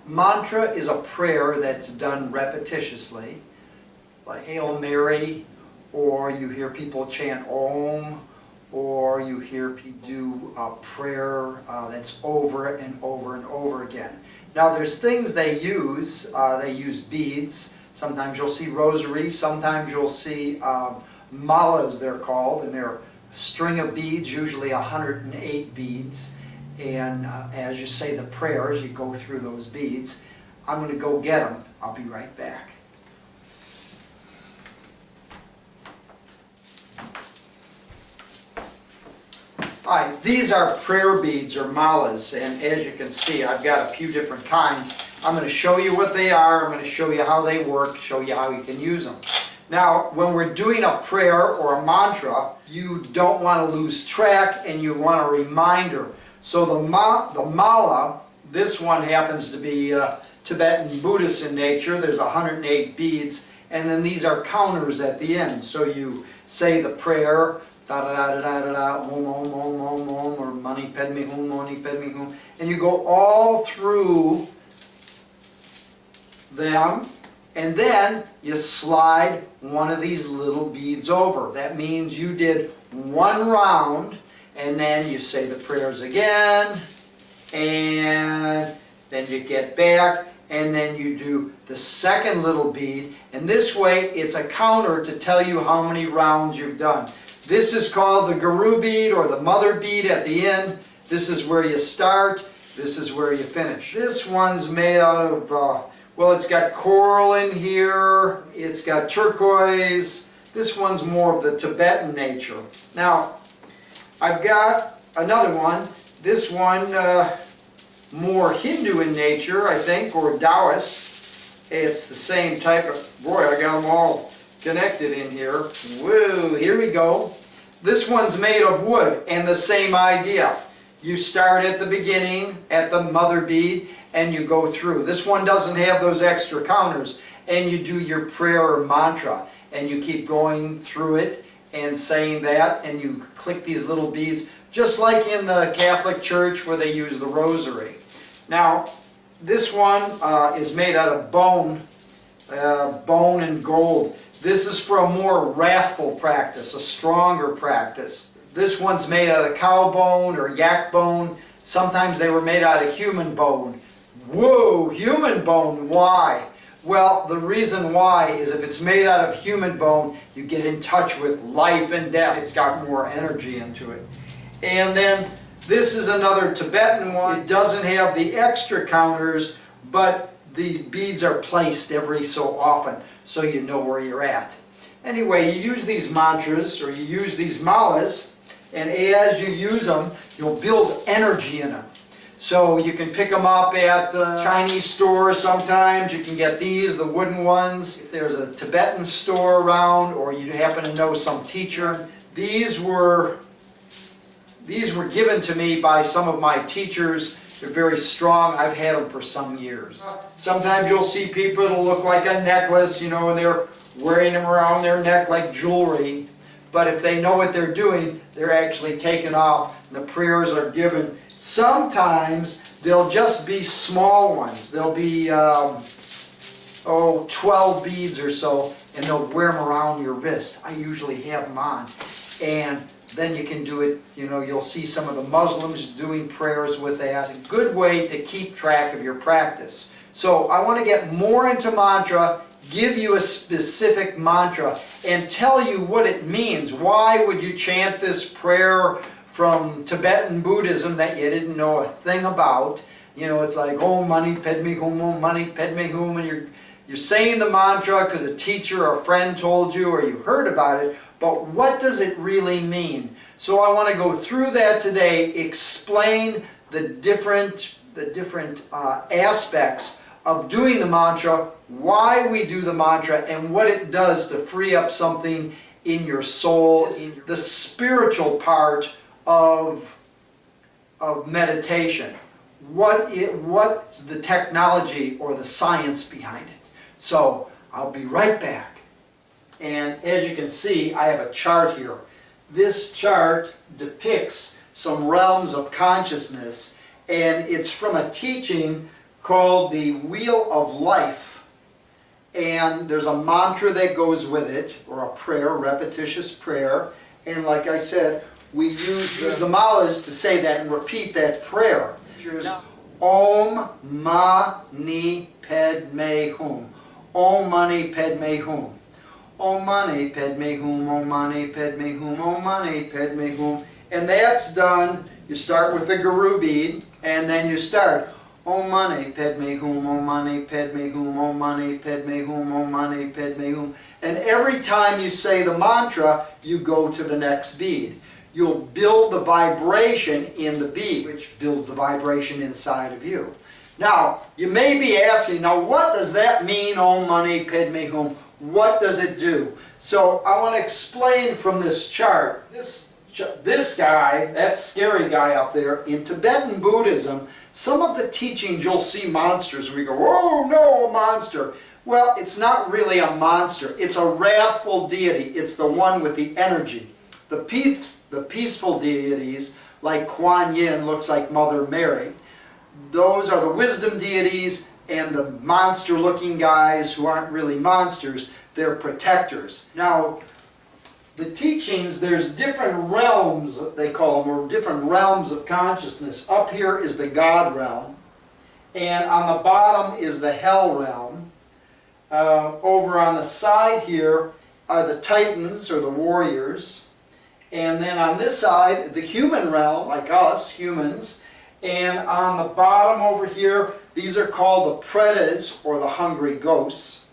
Mantra is a prayer that's done repetitiously, like Hail Mary, or you hear people chant Om, or you hear people do a prayer that's over and over and over again. Now there's things they use beads. Sometimes you'll see rosaries, sometimes you'll see malas they're called, and they're a string of beads, usually 108 beads. And as you say the prayers, you go through those beads. I'm going to go get them. I'll be right back. Alright, these are prayer beads or malas, and as you can see, I've got a few different kinds. I'm going to show you what they are, I'm going to show you how they work, show you how you can use them. Now, when we're doing a prayer or a mantra, you don't want to lose track and you want a reminder. So the mala, this one happens to be Tibetan Buddhist in nature. There's 108 beads, and then these are counters at the end. So you say the prayer, da da da da da da, om om om om om, or mani padme hum, mani padme hum, and you go all through them, and then you slide one of these little beads over. That means you did one round, and then you say the prayers again, and then you get back, and then you do the second little bead, and this way it's a counter to tell you how many rounds you've done. This is called the guru bead or the mother bead at the end. This is where you start, this is where you finish. This one's made out of, well, it's got coral in here, it's got turquoise. This one's more of the Tibetan nature. Now, I've got another one. This one, more Hindu in nature, I think, or Taoist. It's the same type of, boy, I got them all connected in here. Woo, here we go. This one's made of wood, and the same idea. You start at the beginning, at the mother bead, and you go through. This one doesn't have those extra counters, and you do your prayer or mantra, and you keep going through it and saying that, and you click these little beads, just like in the Catholic Church where they use the rosary. Now, this one is made out of bone and gold. This is for a more wrathful practice, a stronger practice. This one's made out of cow bone or yak bone. Sometimes they were made out of human bone. Whoa, human bone, why? Well, the reason why is if it's made out of human bone, you get in touch with life and death. It's got more energy into it. And then this is another Tibetan one. It doesn't have the extra counters, but the beads are placed every so often, so you know where you're at. Anyway, you use these mantras, or you use these malas, and as you use them, you'll build energy in them. So you can pick them up at Chinese stores sometimes. You can get these, the wooden ones. If there's a Tibetan store around, or you happen to know some teacher. These were given to me by some of my teachers. They're very strong. I've had them for some years. Sometimes you'll see people that'll look like a necklace, you know, and they're wearing them around their neck like jewelry. But if they know what they're doing, they're actually taken off. The prayers are given. Sometimes they'll just be small ones. They'll be 12 beads or so, and they'll wear them around your wrist. I usually have them on. And then you can do it, you know, you'll see some of the Muslims doing prayers with that. It's a good way to keep track of your practice. So I want to get more into mantra, give you a specific mantra, and tell you what it means. Why would you chant this prayer from Tibetan Buddhism that you didn't know a thing about? You know, it's like, Om Mani Padme Hum, Om Mani Padme Hum, and you're saying the mantra because a teacher or a friend told you or you heard about it, but what does it really mean? So I want to go through that today, explain the different aspects of doing the mantra, why we do the mantra, and what it does to free up something in your soul, in the spiritual part of meditation. What's the technology or the science behind it? So I'll be right back. And as you can see, I have a chart here. This chart depicts some realms of consciousness, and it's from a teaching called the Wheel of Life. And there's a mantra that goes with it, or a prayer, a repetitious prayer. And like I said, we use the malas to say that and repeat that prayer. Om Mani Padme Hum. Om Mani Padme Hum. Om Mani Padme Hum. Om Mani Padme Hum. Om Mani Padme Hum. And that's done. You start with the Guru bead, and then you start Om Mani Padme Hum. Om Mani Padme Hum. Om Mani Padme Hum. Om Mani Padme Hum. And every time you say the mantra, you go to the next bead. You'll build the vibration in the bead, which builds the vibration inside of you. Now, you may be asking, now what does that mean, Om Mani Padme Hum? What does it do? So I want to explain from this chart. This guy, that scary guy up there, in Tibetan Buddhism, some of the teachings you'll see monsters. We go, oh no, a monster. Well, it's not really a monster. It's a wrathful deity. It's the one with the energy. The peaceful deities, like Kuan Yin, looks like Mother Mary. Those are the wisdom deities, and the monster-looking guys who aren't really monsters, they're protectors. Now, the teachings, there's different realms, they call them, or different realms of consciousness. Up here is the God realm, and on the bottom is the Hell realm. Over on the side here are the Titans, or the warriors. And then on this side, the human realm, like us, humans. And on the bottom over here, these are called the Pretas, or the hungry ghosts.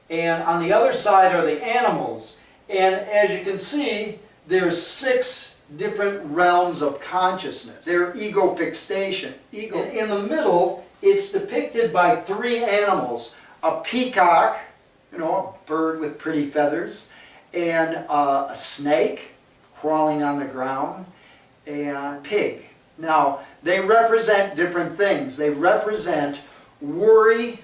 And on the other side are the animals. And as you can see, there's 6 different realms of consciousness. They're ego fixation. Ego. And in the middle, it's depicted by 3 animals. A peacock, you know, a bird with pretty feathers, and a snake crawling on the ground, and pig. Now, they represent different things. They represent worry.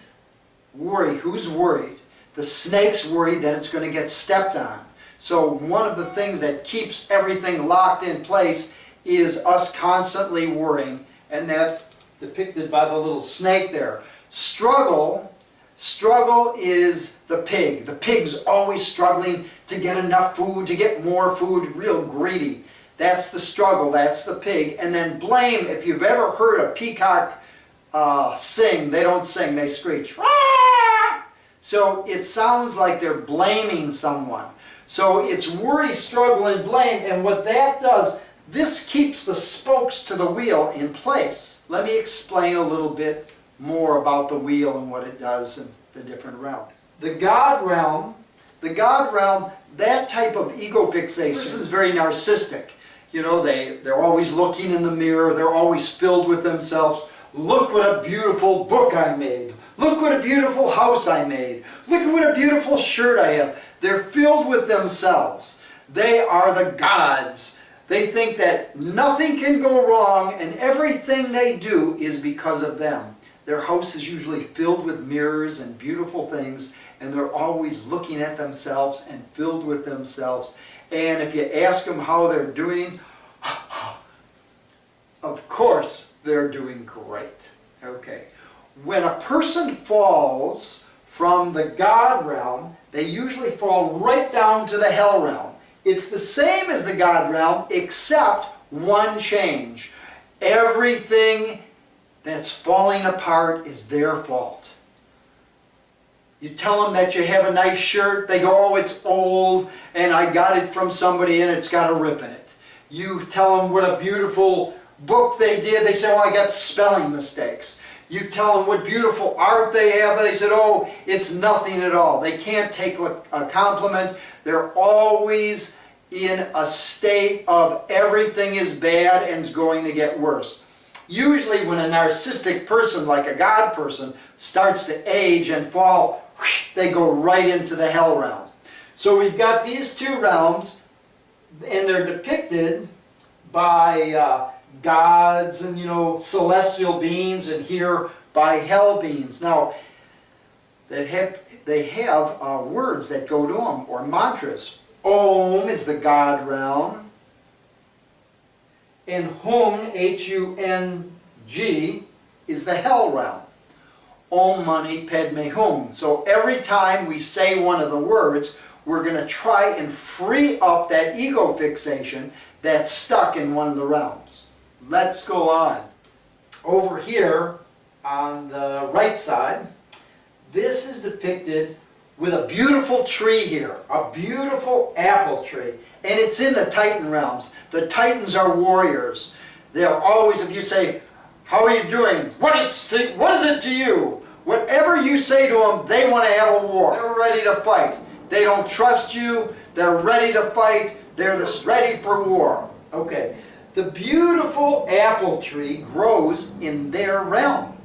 Worry, who's worried? The snake's worried that it's going to get stepped on. So one of the things that keeps everything locked in place is us constantly worrying, and that's depicted by the little snake there. Struggle is the pig. The pig's always struggling to get enough food, to get more food, real greedy. That's the struggle, that's the pig. And then blame, if you've ever heard a peacock sing, they don't sing, they screech. Rah! So it sounds like they're blaming someone. So it's worry, struggle, and blame, and what that does, this keeps the spokes to the wheel in place. Let me explain a little bit more about the wheel and what it does in the different realms. The God realm, that type of ego fixation is very narcissistic. You know, they're always looking in the mirror, they're always filled with themselves. Look what a beautiful book I made. Look what a beautiful house I made. Look what a beautiful shirt I have. They're filled with themselves. They are the gods. They think that nothing can go wrong and everything they do is because of them. Their house is usually filled with mirrors and beautiful things, and they're always looking at themselves and filled with themselves. And if you ask them how they're doing, of course they're doing great. Okay. When a person falls from the God realm, they usually fall right down to the Hell realm. It's the same as the God realm, except one change. Everything that's falling apart is their fault. You tell them that you have a nice shirt, they go, oh, it's old, and I got it from somebody and it's got a rip in it. You tell them what a beautiful book they did, they say, oh, I got spelling mistakes. You tell them what beautiful art they have, they said, oh, it's nothing at all. They can't take a compliment. They're always in a state of everything is bad and is going to get worse. Usually when a narcissistic person, like a God person, starts to age and fall, they go right into the Hell realm. So we've got these 2 realms, and they're depicted by gods and, you know, celestial beings, and here by hell beings. Now, they have words that go to them, or mantras. Om is the God realm, and Hung, H-U-N-G, is the Hell realm. Om Mani Padme Hum. So every time we say one of the words, we're going to try and free up that ego fixation that's stuck in one of the realms. Let's go on. Over here on the right side, this is depicted with a beautiful tree here, a beautiful apple tree. And it's in the Titan realms. The Titans are warriors. They're always, if you say, how are you doing? What is it to you? Whatever you say to them, they want to have a war. They're ready to fight. They don't trust you. They're ready to fight. They're ready for war. Okay. The beautiful apple tree grows in their realm.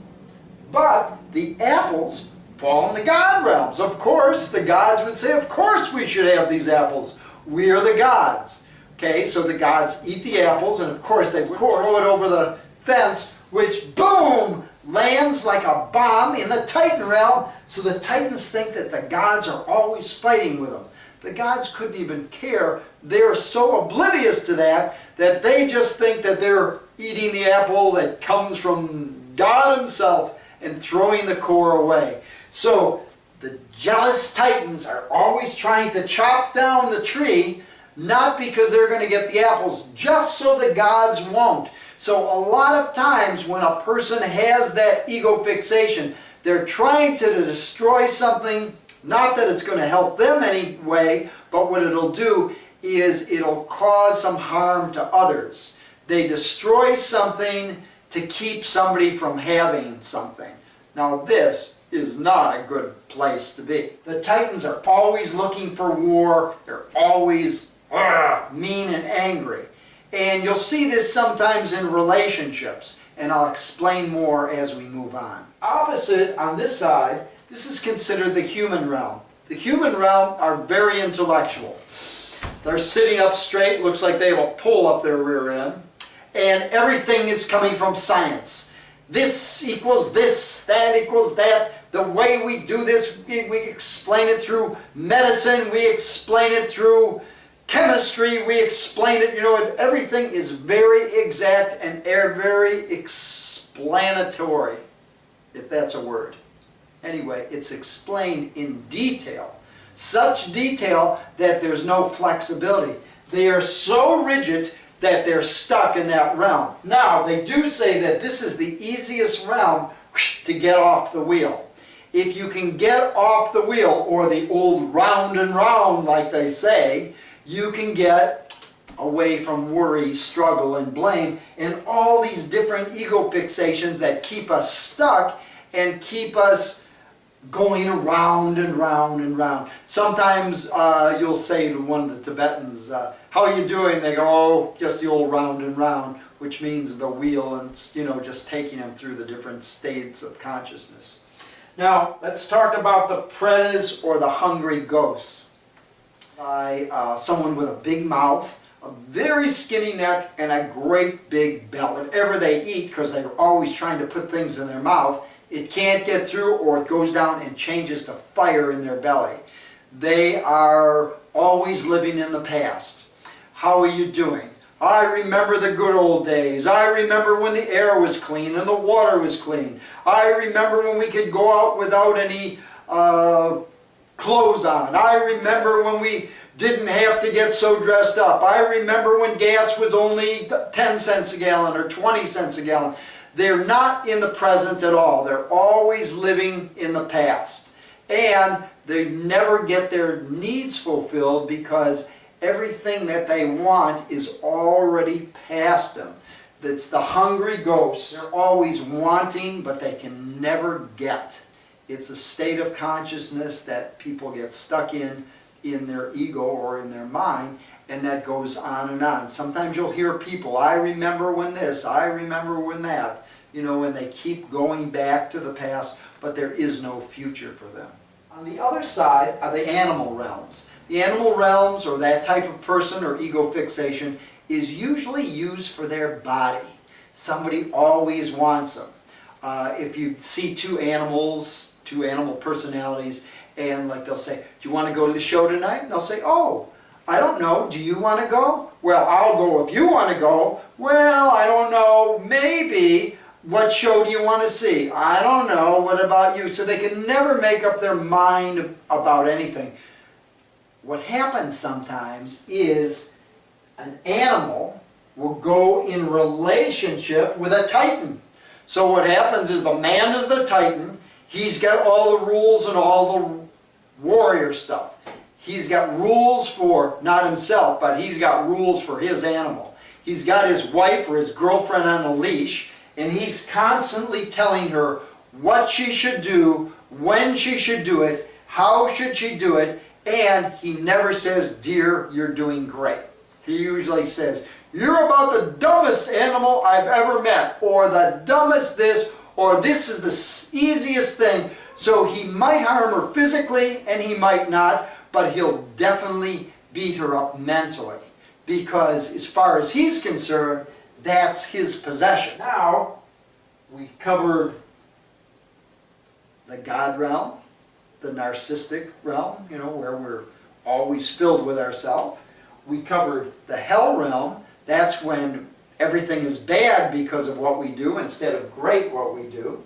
But the apples fall in the God realms. Of course, the gods would say, of course we should have these apples. We are the gods. Okay, so the gods eat the apples, and of course they throw it over the fence, which, boom, lands like a bomb in the Titan realm. So the Titans think that the gods are always fighting with them. The gods couldn't even care. They're so oblivious to that they just think that they're eating the apple that comes from God himself and throwing the core away. So the jealous Titans are always trying to chop down the tree, not because they're going to get the apples, just so the gods won't. So a lot of times when a person has that ego fixation, they're trying to destroy something, not that it's going to help them anyway, but what it'll do is it'll cause some harm to others. They destroy something to keep somebody from having something. Now this is not a good place to be. The Titans are always looking for war. They're always mean and angry. And you'll see this sometimes in relationships, and I'll explain more as we move on. Opposite, on this side, this is considered the human realm. The human realm are very intellectual. They're sitting up straight, looks like they have a pole up their rear end, and everything is coming from science. This equals this, that equals that. The way we do this, we explain it through medicine, we explain it through chemistry, we explain it, everything is very exact and very explanatory, if that's a word. Anyway, it's explained in detail. Such detail that there's no flexibility. They are so rigid that they're stuck in that realm. Now, they do say that this is the easiest realm to get off the wheel. If you can get off the wheel, or the old round and round like they say, you can get away from worry, struggle, and blame, and all these different ego fixations that keep us stuck and keep us going around and round and round. Sometimes you'll say to one of the Tibetans, how are you doing? They go, oh, just the old round and round, which means the wheel, and just taking them through the different states of consciousness. Now, let's talk about the pretas, or the hungry ghosts. By someone with a big mouth, a very skinny neck, and a great big belly. Whatever they eat, because they're always trying to put things in their mouth, it can't get through, or it goes down and changes to fire in their belly. They are always living in the past. How are you doing? I remember the good old days. I remember when the air was clean and the water was clean. I remember when we could go out without any clothes on. I remember when we didn't have to get so dressed up. I remember when gas was only 10 cents a gallon or 20 cents a gallon. They're not in the present at all. They're always living in the past. And they never get their needs fulfilled because everything that they want is already past them. It's the hungry ghosts. They're always wanting, but they can never get. It's a state of consciousness that people get stuck in their ego or in their mind, and that goes on and on. Sometimes you'll hear people, I remember when this, I remember when that, and they keep going back to the past, but there is no future for them. On the other side are the animal realms. The animal realms, or that type of person or ego fixation, is usually used for their body. Somebody always wants them. If you see two animal personalities, and like they'll say, do you want to go to the show tonight? And they'll say, oh, I don't know, do you want to go? Well, I'll go if you want to go. Well, I don't know, maybe. What show do you want to see? I don't know. What about you? So they can never make up their mind about anything. What happens sometimes is an animal will go in relationship with a titan. So what happens is the man is the titan. He's got all the rules and all the warrior stuff. He's got rules for, not himself, but he's got rules for his animal. He's got his wife or his girlfriend on a leash, and he's constantly telling her what she should do, when she should do it, how should she do it, and he never says, "Dear, you're doing great." He usually says, "You're about the dumbest animal I've ever met," or "the dumbest this," or "this is the easiest thing." So he might harm her physically and he might not, but he'll definitely beat her up mentally, because as far as he's concerned, that's his possession. Now, we covered the God realm, the narcissistic realm, where we're always filled with ourselves. We covered the hell realm. That's when everything is bad because of what we do instead of great what we do.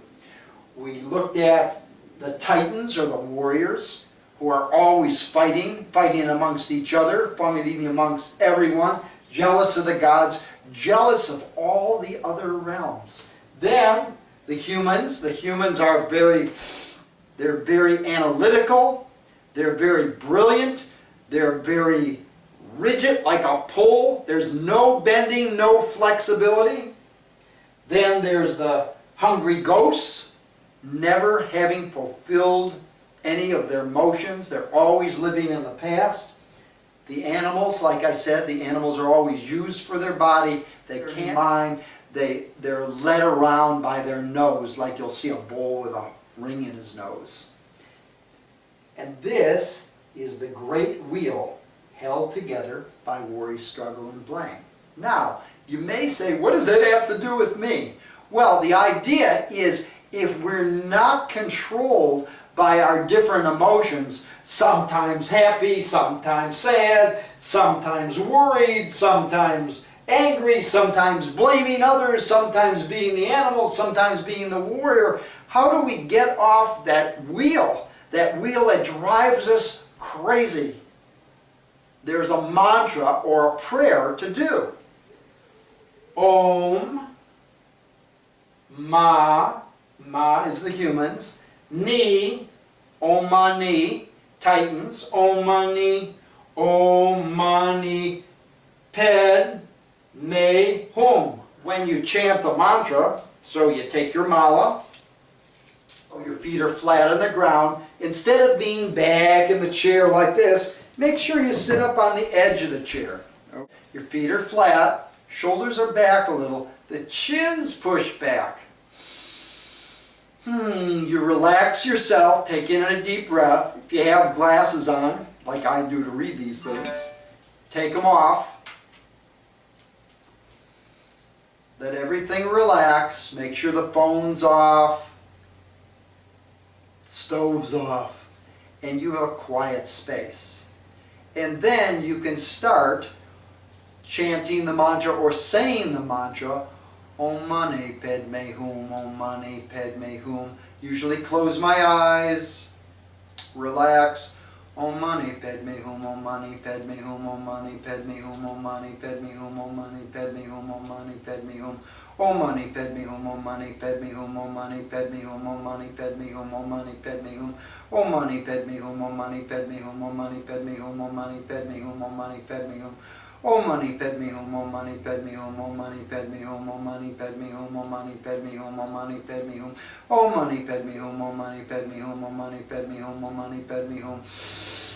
We looked at the titans, or the warriors, who are always fighting amongst each other, fighting amongst everyone, jealous of the gods, jealous of all the other realms. Then the humans are they're very analytical, they're very brilliant, they're very rigid like a pole. There's no bending, no flexibility. Then there's the hungry ghosts, never having fulfilled any of their motions. They're always living in the past. The animals, like I said, the animals are always used for their body. They can't mind. They're led around by their nose, like you'll see a bull with a ring in his nose. And this is the great wheel held together by worry, struggle, and blame. Now, you may say, what does that have to do with me? Well, the idea is, if we're not controlled by our different emotions, sometimes happy, sometimes sad, sometimes worried, sometimes angry, sometimes blaming others, sometimes being the animal, sometimes being the warrior, how do we get off that wheel that drives us crazy? There's a mantra or a prayer to do. Om, Ma is the humans, Ni, Om Mani, Titans, Om Mani, Ped, Me, Hum. When you chant the mantra, so you take your mala, your feet are flat on the ground, instead of being back in the chair like this, make sure you sit up on the edge of the chair. Your feet are flat, shoulders are back a little, the chin's pushed back. You relax yourself, take in a deep breath. If you have glasses on, like I do to read these things, take them off. Let everything relax. Make sure the phone's off, the stove's off, and you have a quiet space. And then you can start chanting the mantra or saying the mantra, Om Mani Padme Hum, Om Mani Padme Hum. Usually close my eyes, relax. Om Mani Padme Hum, Om Mani Padme Hum, Om Mani Padme Hum, Om Mani Padme Hum, Om Mani Padme Hum, Om Mani Padme Hum. Om Mani Padme Hum, Om Mani Padme Hum, Om Mani Padme Hum, Om Mani Padme Hum, Om Mani Padme Hum. Om Mani Padme Hum, Om Mani Padme Hum, Om Mani Padme Hum, Om Mani Padme Hum, Om Mani Padme Hum. Om Mani Padme Hum, Om Mani Padme Hum, Om Mani Padme Hum, Om Mani Padme Hum, Om Mani Padme Hum, Om Mani Padme Hum. Om Mani Padme Hum, Om Mani Padme Hum, Om Mani Padme Hum, Om Mani Padme Hum.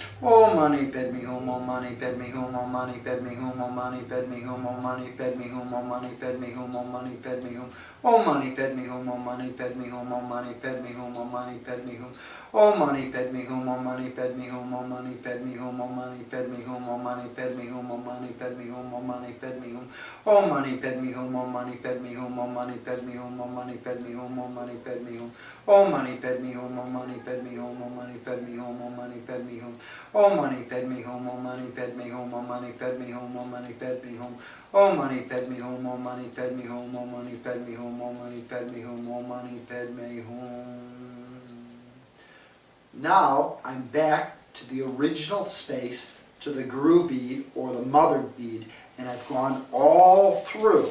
Om Mani Padme Hum, Om Mani Padme Hum, Om Mani Padme Hum, Om Mani Padme Hum, Om Mani Padme Hum, Om Mani Padme Hum, Om Mani Padme Hum. Om Mani Padme Hum, Om Mani Padme Hum, Om Mani Padme Hum, Om Mani Padme Hum. Om Mani Padme Hum, Om Mani Padme Hum, Om Mani Padme Hum, Om Mani Padme Hum, Om Mani Padme Hum, Om Mani Padme Hum, Om Mani Padme Hum. Om Mani Padme Hum, Om Mani Padme Hum, Om Mani Padme Hum, Om Mani Padme Hum, Om Mani Padme Hum. Om Mani Padme Hum, Om Mani Padme Hum, Om Mani Padme Hum, Om Mani Padme Hum. Oh money, Padme home, oh money, Padme home, oh money, Padme home, oh money, Padme home. Oh money, Padme home, oh money, Padme home, oh money, Padme home, oh money, Padme home, oh money, Padme home. Now I'm back to the original space, to the guru bead or the mother bead, and I've gone all through.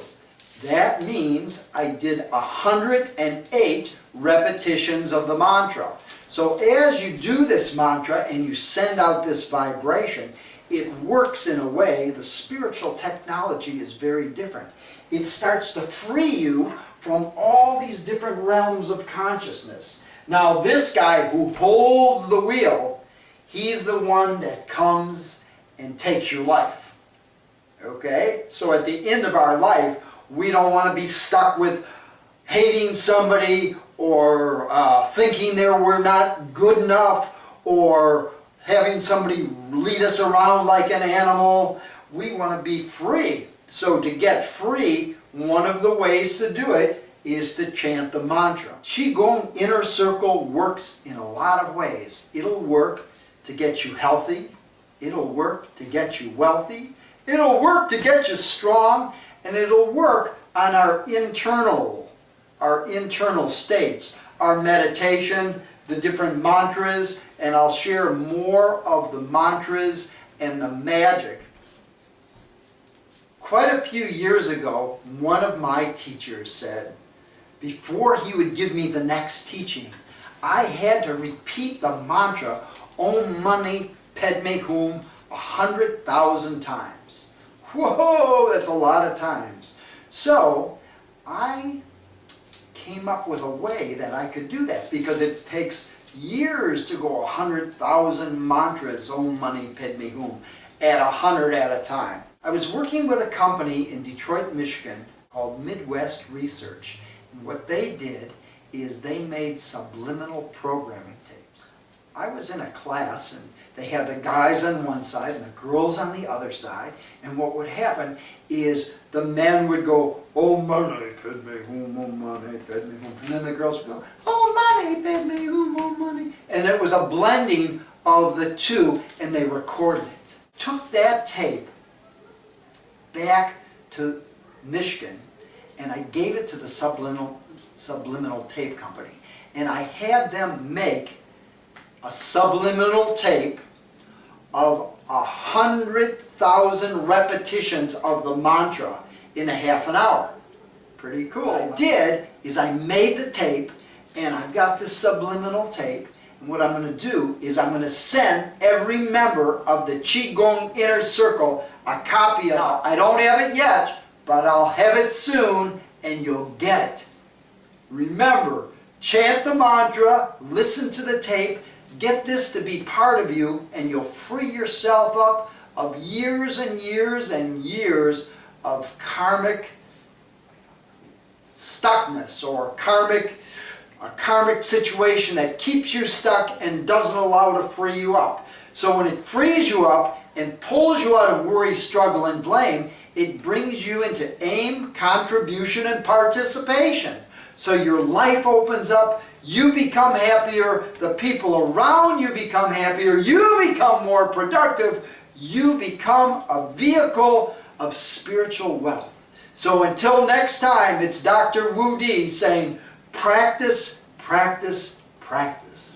That means I did 108 repetitions of the mantra. So as you do this mantra and you send out this vibration, it works in a way, the spiritual technology is very different. It starts to free you from all these different realms of consciousness. Now this guy who holds the wheel, he's the one that comes and takes your life. Okay? So at the end of our life, we don't want to be stuck with hating somebody or thinking we're not good enough or having somebody lead us around like an animal. We want to be free. So to get free, one of the ways to do it is to chant the mantra. Qigong Inner Circle works in a lot of ways. It'll work to get you healthy. It'll work to get you wealthy. It'll work to get you strong. And it'll work on our internal states, our meditation, the different mantras, and I'll share more of the mantras and the magic. Quite a few years ago, one of my teachers said, before he would give me the next teaching, I had to repeat the mantra, Om Mani Padme Hum, 100,000 times. Whoa, that's a lot of times. So I came up with a way that I could do that because it takes years to go 100,000 mantras, Om Mani Padme Hum, at 100 at a time. I was working with a company in Detroit, Michigan called Midwest Research. And what they did is they made subliminal programming tapes. I was in a class and they had the guys on one side and the girls on the other side, and what would happen is the men would go, Oh money, Padme Hum, oh money, Padme Hum, and then the girls would go, Oh money, Padme Hum, oh money, and it was a blending of the two, and they recorded it. Took that tape back to Michigan, and I gave it to the subliminal tape company, and I had them make a subliminal tape of 100,000 repetitions of the mantra in a half an hour. Pretty cool. What I did is I made the tape, and I've got this subliminal tape, and what I'm going to do is I'm going to send every member of the Qigong Inner Circle a copy of it. I don't have it yet, but I'll have it soon, and you'll get it. Remember, chant the mantra, listen to the tape, get this to be part of you, and you'll free yourself up of years and years and years of karmic stuckness or a karmic situation that keeps you stuck and doesn't allow to free you up. So when it frees you up and pulls you out of worry, struggle, and blame, it brings you into aim, contribution, and participation. So your life opens up, you become happier, the people around you become happier, you become more productive, you become a vehicle of spiritual wealth. So until next time, it's Dr. Wu Di saying, practice, practice, practice.